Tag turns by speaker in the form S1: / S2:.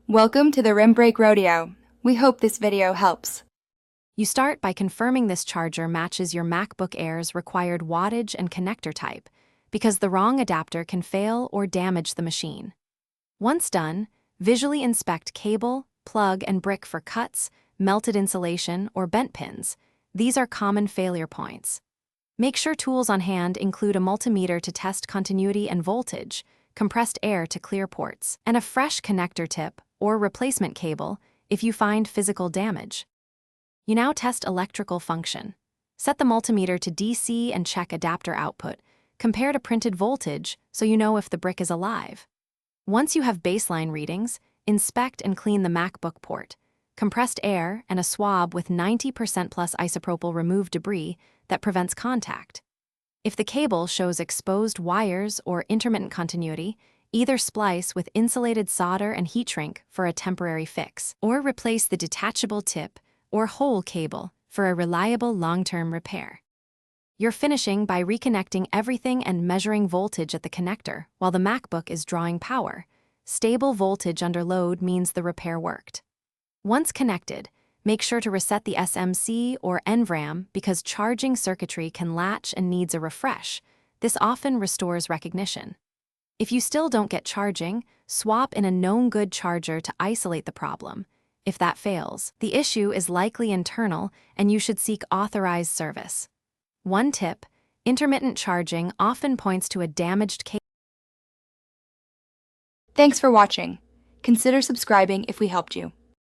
S1: Welcome to the Rim Break Rodeo. We hope this video helps.
S2: You start by confirming this charger matches your MacBook Air's required wattage and connector type, because the wrong adapter can fail or damage the machine. Once done, visually inspect cable, plug, and brick for cuts, melted insulation, or bent pins. These are common failure points. Make sure tools on hand include a multimeter to test continuity and voltage, compressed air to clear ports, and a fresh connector tip or replacement cable if you find physical damage. You now test electrical function. Set the multimeter to DC and check adapter output. Compare to printed voltage so you know if the brick is alive. Once you have baseline readings, inspect and clean the MacBook port. Compressed air and a swab with 90% plus isopropyl remove debris that prevents contact. If the cable shows exposed wires or intermittent continuity, either splice with insulated solder and heat shrink for a temporary fix, or replace the detachable tip or whole cable for a reliable long-term repair. You're finishing by reconnecting everything and measuring voltage at the connector while the MacBook is drawing power. Stable voltage under load means the repair worked. Once connected, make sure to reset the SMC or NVRAM because charging circuitry can latch and needs a refresh. This often restores recognition. If you still don't get charging, swap in a known good charger to isolate the problem. If that fails, the issue is likely internal and you should seek authorized service. One tip: intermittent charging often points to a damaged cable.
S1: Thanks for watching. Consider subscribing if we helped you.